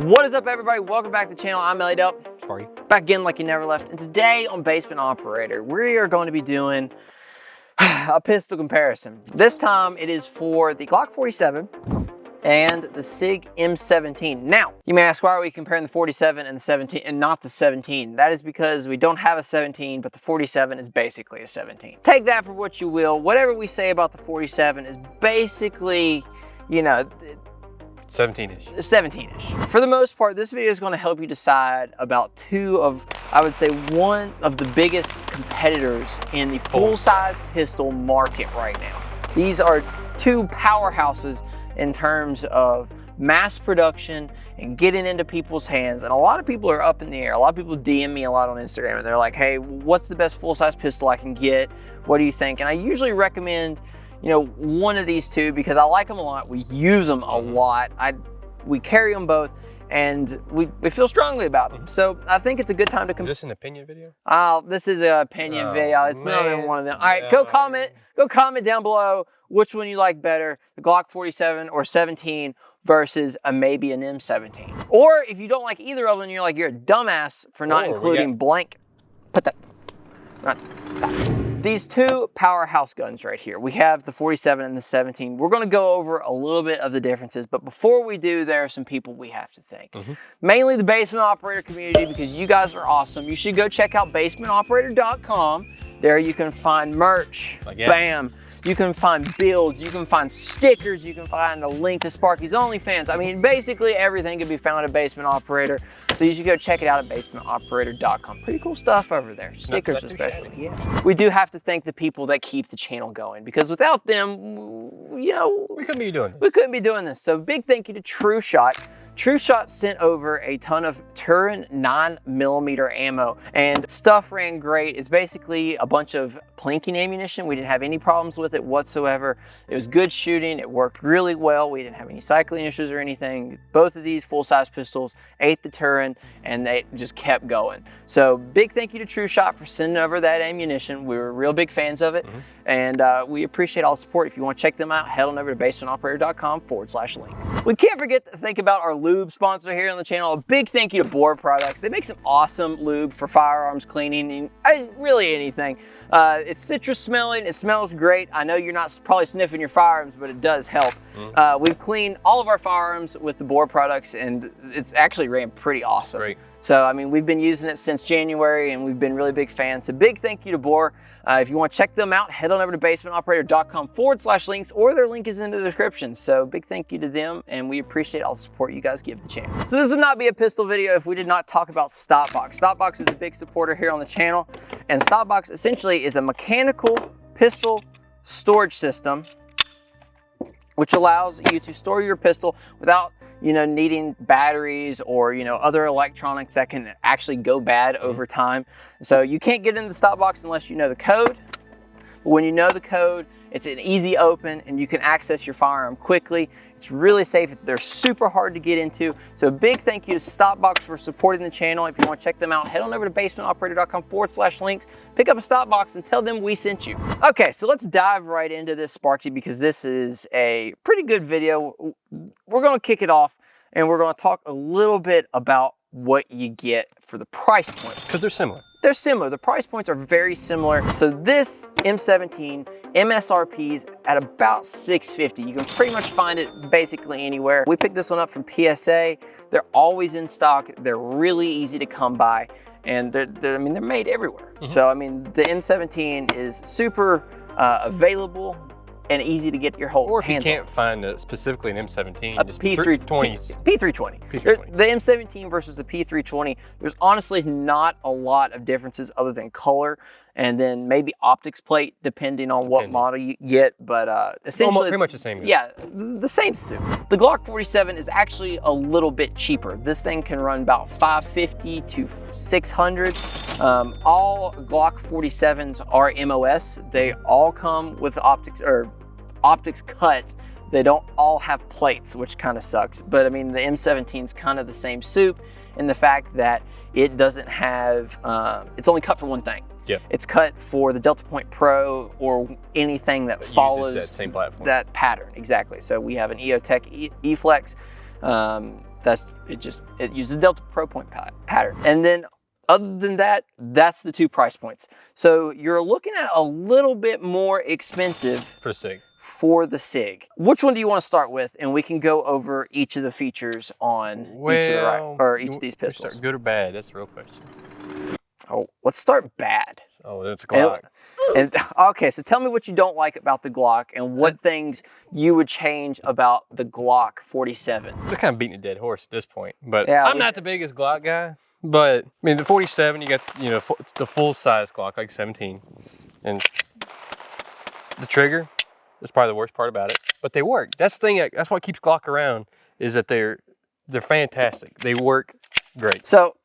What is up, everybody? Welcome back to the channel. I'm Elliott Delp. How are you? Back again like you never left. And today on Basement Operator, we are going to be doing a pistol comparison. This time it is for the Glock 47 and the Sig M17. Now, you may ask, why are we comparing the 47 and the 17 and not the 17? That is because we don't have a 17, but the 47 is basically a 17. Take that for what you will. Whatever we say about the 47 is basically, you know, 17-ish. 17-ish. For the most part, this video is going to help you decide about two of, I would say, one of the biggest competitors in the full-size pistol market right now. These are two powerhouses in terms of mass production and getting into people's hands. And a lot of people are up in the air. A lot of people DM me a lot on Instagram and they're like, hey, what's the best full-size pistol I can get? What do you think? And I usually recommend, you know, one of these two because I like them a lot. We use them a lot. We carry them both and we feel strongly about them. So I think it's a good time to Is this an opinion video? This is an opinion video. It's not even one of them. All right, go comment down below which one you like better, the Glock 47 or 17 versus maybe an M17. Or if you don't like either of them, you're like, you're a dumbass for not including blank. Put that, not that. These two powerhouse guns right here. We have the 47 and the 17. We're gonna go over a little bit of the differences, but before we do, there are some people we have to thank. Mainly the Basement Operator community, because you guys are awesome. You should go check out basementoperator.com. There you can find merch, bam. You can find builds, you can find stickers, you can find a link to Sparky's OnlyFans. I mean, basically everything can be found at Basement Operator. So you should go check it out at basementoperator.com. Pretty cool stuff over there, stickers especially. Yeah. We do have to thank the people that keep the channel going, because without them, you know, we couldn't be doing this. So big thank you to TrueShot. TrueShot sent over a ton of Turin 9mm ammo and stuff ran great. It's basically a bunch of plinking ammunition. We didn't have any problems with it whatsoever. It was good shooting. It worked really well. We didn't have any cycling issues or anything. Both of these full-size pistols ate the Turin and they just kept going. So big thank you to TrueShot for sending over that ammunition. We were real big fans of it. And we appreciate all the support. If you want to check them out, head on over to basementoperator.com/links. We can't forget to think about our lube sponsor here on the channel. A big thank you to Boar Products. They make some awesome lube for firearms cleaning and really anything. It's citrus smelling. It smells great. I know you're not probably sniffing your firearms, but it does help. We've cleaned all of our firearms with the Boar Products, and it's actually ran pretty awesome. Great. So, I mean, we've been using it since January and we've been really big fans. So big thank you to Boar. If you want to check them out, head on over to basementoperator.com/links, or their link is in the description. So big thank you to them, and we appreciate all the support you guys give the channel. So this would not be a pistol video if we did not talk about Stopbox. Stopbox is a big supporter here on the channel, and Stopbox essentially is a mechanical pistol storage system which allows you to store your pistol without, you know, needing batteries or, you know, other electronics that can actually go bad over time. So you can't get into the Stopbox unless you know the code. But when you know the code, it's an easy open and you can access your firearm quickly. It's really safe. They're super hard to get into. So big thank you to Stopbox for supporting the channel. If you want to check them out, head on over to basementoperator.com/links, pick up a Stopbox and tell them we sent you. Okay, so let's dive right into this, Sparky, because this is a pretty good video. We're going to kick it off and we're going to talk a little bit about what you get for the price point. Because they're similar. They're similar. The price points are very similar. So this M17 MSRP's at about $650. You can pretty much find it basically anywhere. We picked this one up from PSA. They're always in stock. They're really easy to come by, and they're made everywhere. So I mean, the M17 is super available and easy to get your hands on. Or if you can't find specifically an M17, just P320. The M17 versus the P320, there's honestly not a lot of differences other than color and then maybe optics plate, depending on what model you get, but essentially pretty much the same. Yeah, the same suit. The Glock 47 is actually a little bit cheaper. This thing can run about $550 to $600. All Glock 47s are MOS. They all come with optics cut. They don't all have plates, which kind of sucks. But I mean, the M17 is kind of the same soup in the fact that it doesn't have, it's only cut for one thing. Yeah. It's cut for the Delta Point Pro or anything that follows that same platform. That pattern, exactly. So we have an EOTech E-Flex. It uses the Delta Pro Point pattern. And then other than that, that's the 2 price points. So you're looking at a little bit more expensive for Sig. For the Sig. Which one do you want to start with? And we can go over each of the features on each of the rifles, or each of these pistols. Start good or bad? That's the real question. Oh, let's start bad. Oh, that's a Glock. And okay, so tell me what you don't like about the Glock and what things you would change about the Glock 47. We're kind of beating a dead horse at this point, but yeah, I'm not the biggest Glock guy. But I mean, the 47, you got the full size Glock, like 17, and the trigger is probably the worst part about it. But they work. That's the thing. That's what keeps Glock around, is that they're fantastic. They work great. So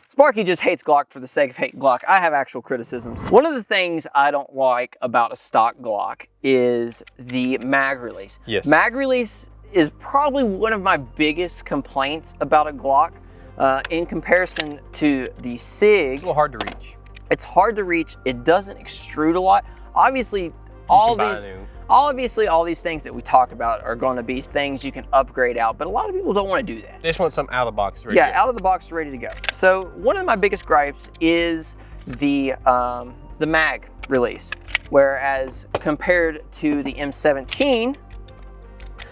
Sparky just hates Glock for the sake of hating Glock. I have actual criticisms. One of the things I don't like about a stock Glock is the mag release. Yes. Mag release is probably one of my biggest complaints about a Glock in comparison to the Sig. It's a little hard to reach. It's hard to reach. It doesn't extrude a lot. Obviously, all these things that we talk about are going to be things you can upgrade out, but a lot of people don't want to do that. They just want something out of the box ready. Yeah, out of the box, ready to go. So one of my biggest gripes is the mag release, whereas compared to the M17,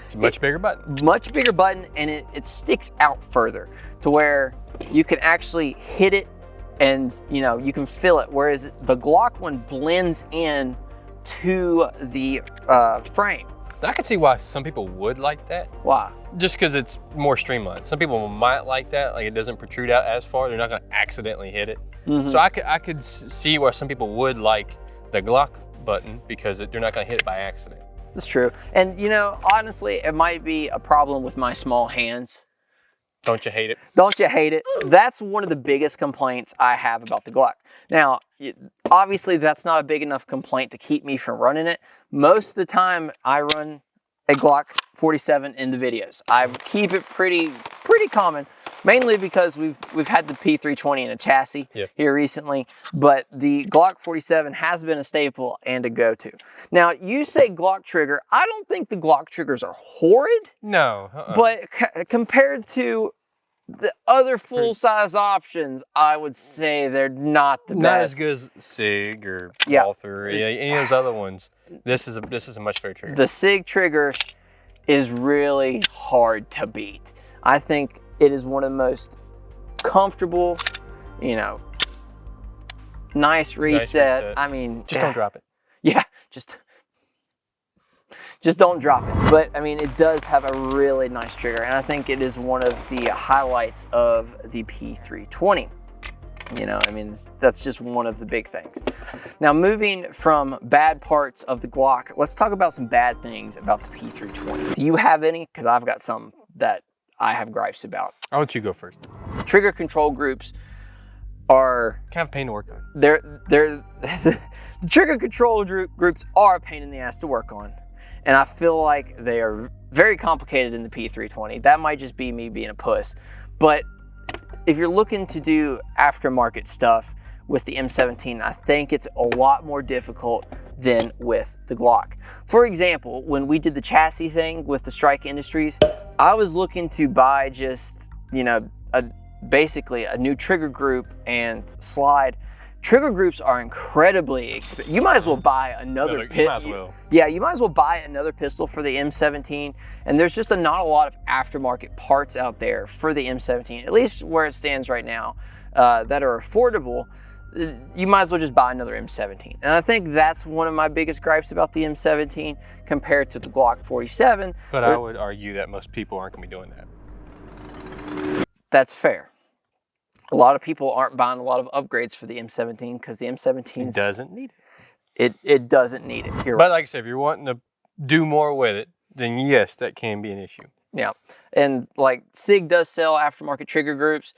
it's a much bigger button. Much bigger button, and it sticks out further to where you can actually hit it and you can feel it, whereas the Glock one blends in to the frame. I can see why some people would like that. Why? Just because it's more streamlined. Some people might like that, like it doesn't protrude out as far. They're not going to accidentally hit it. Mm-hmm. So I could see why some people would like the Glock button, because they're not going to hit it by accident. That's true. And honestly, it might be a problem with my small hands. Don't you hate it? Don't you hate it? That's one of the biggest complaints I have about the Glock. Now, obviously that's not a big enough complaint to keep me from running it. Most of the time I run a Glock 47 in the videos. I keep it pretty common, mainly because we've had the P320 in a chassis here recently, but the Glock 47 has been a staple and a go-to. Now, you say Glock trigger. I don't think the Glock triggers are horrid. No. But compared to the other full-size options, I would say they're not the best. Not as good as Sig or Walther or any of those other ones. This is a much better trigger. The Sig trigger is really hard to beat. I think it is one of the most comfortable, nice reset. I mean, just don't drop it. Yeah, just don't drop it. But I mean, it does have a really nice trigger, and I think it is one of the highlights of the P320. I mean, that's just one of the big things. Now, moving from bad parts of the Glock, let's talk about some bad things about the P320. Do you have any? Because I've got some that I have gripes about. I'll let you go first. Trigger control groups are kind of a pain to work on. The trigger control groups are a pain in the ass to work on. And I feel like they are very complicated in the P320. That might just be me being a puss. But if you're looking to do aftermarket stuff with the M17, I think it's a lot more difficult than with the Glock. For example, when we did the chassis thing with the Strike Industries, I was looking to buy just, basically a new trigger group and slide. Trigger groups are incredibly expensive. You might as well buy another pistol. Yeah, you might as well buy another pistol for the M17. And there's just not a lot of aftermarket parts out there for the M17, at least where it stands right now, that are affordable. You might as well just buy another M17. And I think that's one of my biggest gripes about the M17 compared to the Glock 47. But I would argue that most people aren't going to be doing that. That's fair. A lot of people aren't buying a lot of upgrades for the M17 because the M17 doesn't need it. It doesn't need it. You're but right. Like I said, if you're wanting to do more with it, then yes, that can be an issue. Yeah, and like Sig does sell aftermarket trigger groups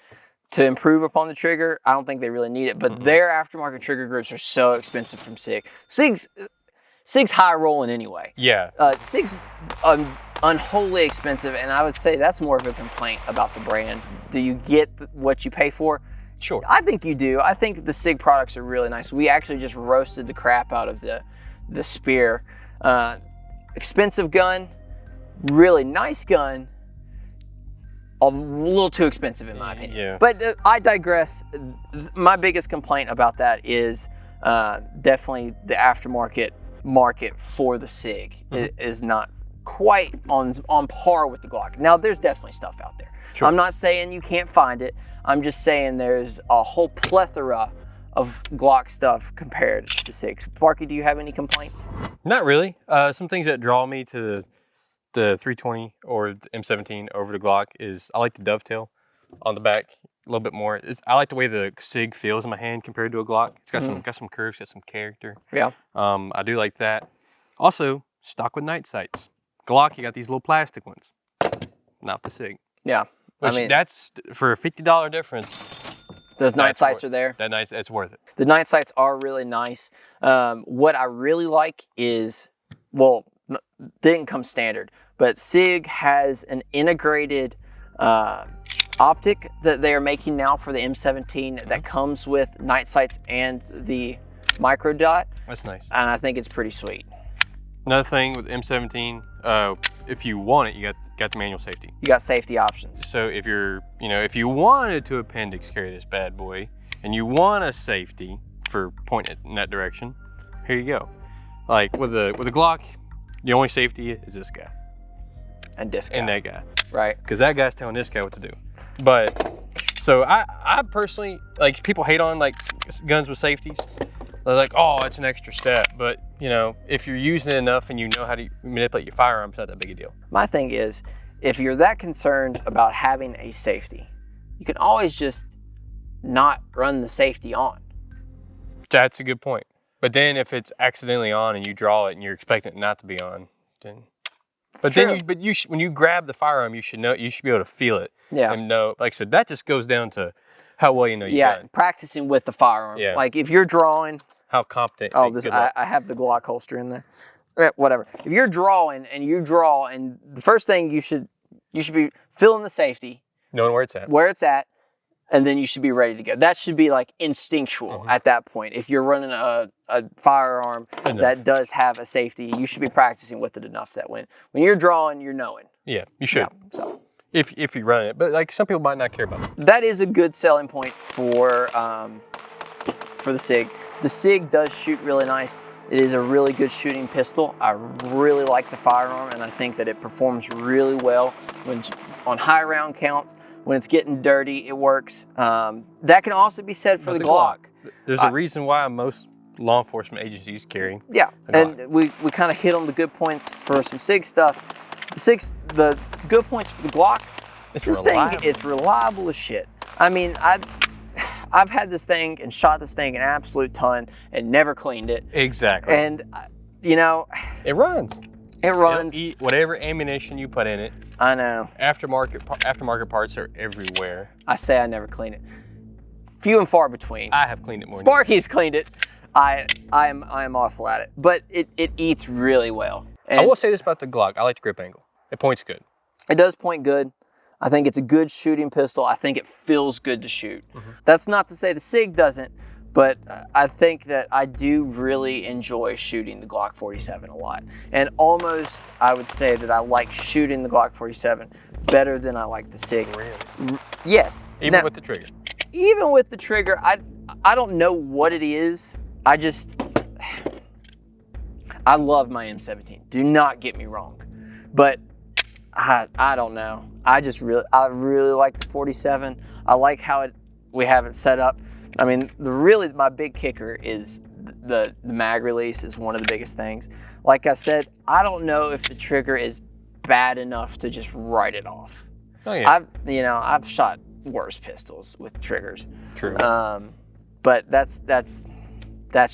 to improve upon the trigger. I don't think they really need it, but their aftermarket trigger groups are so expensive from Sig. Sig's high rolling anyway. Yeah. Sig's unholy expensive, and I would say that's more of a complaint about the brand. Do you get what you pay for? Sure. I think you do. I think the Sig products are really nice. We actually just roasted the crap out of the Spear. Expensive gun, really nice gun, a little too expensive in my opinion. Yeah. But I digress. My biggest complaint about that is definitely the aftermarket market for the Sig. It is not quite on par with the Glock. Now, there's definitely stuff out there. Sure. I'm not saying you can't find it. I'm just saying there's a whole plethora of Glock stuff compared to the Sig. Sparky, do you have any complaints? Not really. Some things that draw me to the 320 or the M17 over the Glock is I like the dovetail on the back a little bit more. I like the way the Sig feels in my hand compared to a Glock. It's got some curves, got some character. Yeah. I do like that. Also, stock with night sights. Glock, you got these little plastic ones. Not the Sig. Yeah. Which, I mean, that's for a $50 difference. Those night sights are there. It's worth it. The night sights are really nice. What I really like is, well, didn't come standard, but Sig has an integrated optic that they are making now for the M17 that comes with night sights and the micro dot. That's nice. And I think it's pretty sweet. Another thing with M17, if you want it, you got the manual safety. You got safety options. So if if you wanted to appendix carry this bad boy and you want a safety for pointing it in that direction, here you go. Like with a Glock, the only safety is this guy. And this guy. And that guy. Right. Because that guy's telling this guy what to do. But, so I personally, like, people hate on, like, guns with safeties. They're like, oh, it's an extra step. But, if you're using it enough and you know how to manipulate your firearms, it's not that big a deal. My thing is, if you're that concerned about having a safety, you can always just not run the safety on. That's a good point. But then if it's accidentally on and you draw it and you're expecting it not to be on, then... But True. then when you grab the firearm, you should be able to feel it. Yeah. And know, like I said, that just goes down to how well you know your gun. Practicing with the firearm. Yeah. Like if you're drawing. How competent. Oh, I have the Glock holster in there. Whatever. If you're drawing and the first thing you should be feeling the safety. Knowing where it's at. Where it's at. And then you should be ready to go. That should be like instinctual at that point. If you're running a firearm that does have a safety, you should be practicing with it enough that when you're drawing, you're knowing. Yeah, you should. Yeah, so if you run it, but like some people might not care about it. That is a good selling point for the Sig. The Sig does shoot really nice. It is a really good shooting pistol. I really like the firearm, and I think that it performs really well on high round counts. When it's getting dirty, it works. That can also be said for the Glock. There's a reason why most law enforcement agencies carry. Yeah, and we kind of hit on the good points for some Sig stuff. The good points for the Glock. It's reliable as shit. I mean, I've had this thing and shot this thing an absolute ton and never cleaned it. Exactly. And it runs. It runs. It'll eat whatever ammunition you put in it. I know. Aftermarket parts are everywhere. I say I never clean it. Few and far between. I have cleaned it more. Sparky's cleaned it. I am awful at it, but it eats really well. And I will say this about the Glock. I like the grip angle. It points good. It does point good. I think it's a good shooting pistol. I think it feels good to shoot. That's not to say the Sig doesn't, but I think that I do really enjoy shooting the Glock 47 a lot. And almost, I would say that I like shooting the Glock 47 better than I like the Sig. Really? Yes. Even with the trigger? Even with the trigger, I don't know what it is. I love my M17. Do not get me wrong. But I don't know. I really like the 47. I like how we have it set up. I mean, my big kicker is the mag release is one of the biggest things. Like I said, I don't know if the trigger is bad enough to just write it off. Oh yeah. I've shot worse pistols with triggers. True. But that's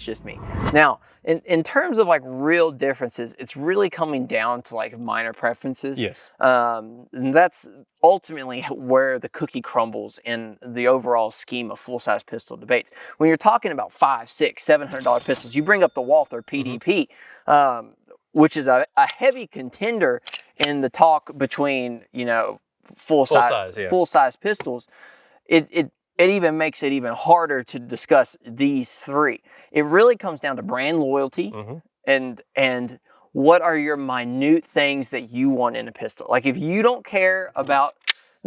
just me. Now, in terms of like real differences, it's really coming down to like minor preferences. Yes. And that's ultimately where the cookie crumbles in the overall scheme of full-size pistol debates. When you're talking about $500, $600, $700 pistols, you bring up the Walther PDP, which is a heavy contender in the talk between full-size pistols. It even makes it even harder to discuss these three. It really comes down to brand loyalty and what are your minute things that you want in a pistol. Like if you don't care about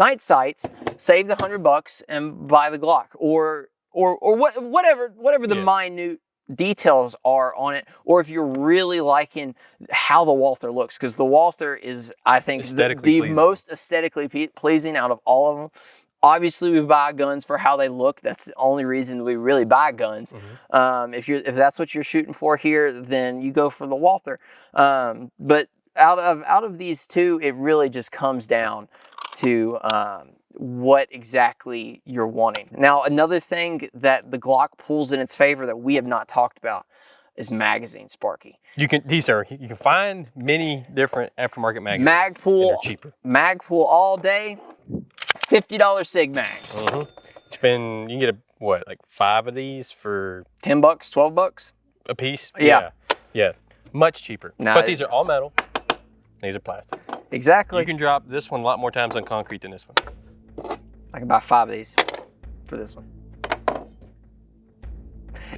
night sights, save the $100 and buy the Glock, or whatever the minute details are on it, or if you're really liking how the Walther looks, because the Walther is, I think, the most aesthetically pleasing out of all of them. Obviously, we buy guns for how they look. That's the only reason we really buy guns. If that's what you're shooting for here, then you go for the Walther. But out of these two, it really just comes down to what exactly you're wanting. Now, another thing that the Glock pulls in its favor that we have not talked about is magazine, Sparky. You can find many different aftermarket magazines. Magpool, cheaper. Magpool all day, $50 Sig Mags. You can get like 5 of these for $10, $12 a piece. Yeah, much cheaper. Nah, but these are all metal. These are plastic. Exactly. You can drop this one a lot more times on concrete than this one. I can buy 5 of these for this one.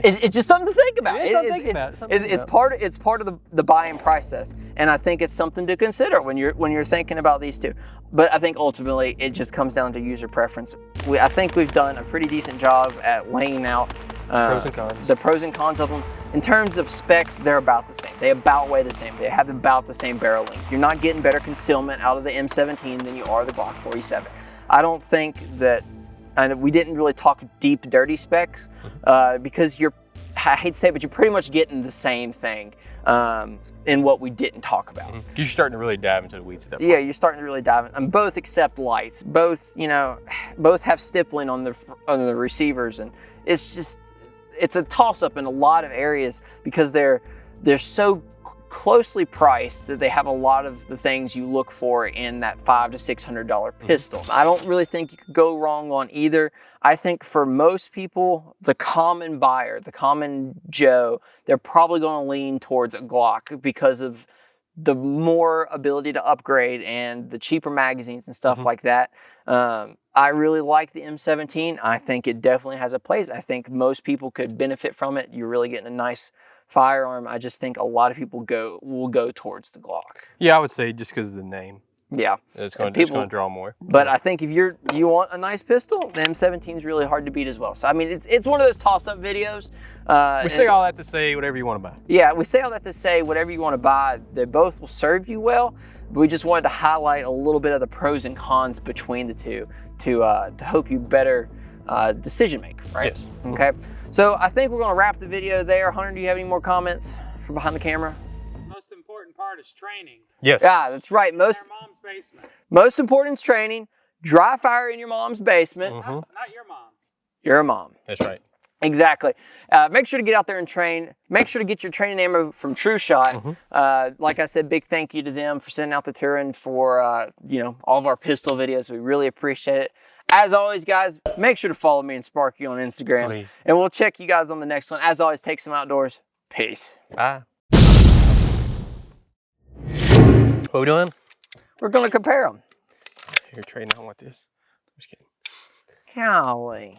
It's just something to think about. It's part of the buying process, and I think it's something to consider when you're thinking about these two. But I think ultimately it just comes down to user preference. I think we've done a pretty decent job at laying out the pros and cons of them. In terms of specs, they're about the same. They about weigh the same. They have about the same barrel length. You're not getting better concealment out of the M17 than you are the Glock 47. I don't think that, and we didn't really talk deep, dirty specs because I hate to say it, but you're pretty much getting the same thing in what we didn't talk about. You're starting to really dive into the weeds at that point. Yeah, you're starting to really dive in. And both accept lights. Both have stippling on the receivers, and it's a toss-up in a lot of areas because they're so closely priced that they have a lot of the things you look for in that $500 to $600 pistol. I don't really think you could go wrong on either. I think for most people, the common buyer, the common Joe, they're probably going to lean towards a Glock because of the more ability to upgrade and the cheaper magazines and stuff like that. I really like the M17. I think it definitely has a place. I think most people could benefit from it. You're really getting a nice firearm. I just think a lot of people will go towards the Glock. Yeah, I would say just because of the name. Yeah, it's going to draw more. But I think if you want a nice pistol, the M17 is really hard to beat as well. So I mean, it's one of those toss-up videos. We say all that to say whatever you want to buy. Yeah, we say all that to say whatever you want to buy. They both will serve you well. But we just wanted to highlight a little bit of the pros and cons between the two to help you better decision make. Right? Yes. Okay. So I think we're going to wrap the video there. Hunter, do you have any more comments from behind the camera? Most important part is training. Yes. Yeah, that's right. In your mom's basement. Most important is training. Dry fire in your mom's basement. Not your mom. Your mom. That's right. Exactly. Make sure to get out there and train. Make sure to get your training ammo from TrueShot. Like I said, big thank you to them for sending out the Turin for all of our pistol videos. We really appreciate it. As always, guys, make sure to follow me and Sparky on Instagram. Please. And we'll check you guys on the next one. As always, take some outdoors. Peace. Bye. What are we doing? We're going to compare them. You're trading on with this. I'm just kidding. Golly.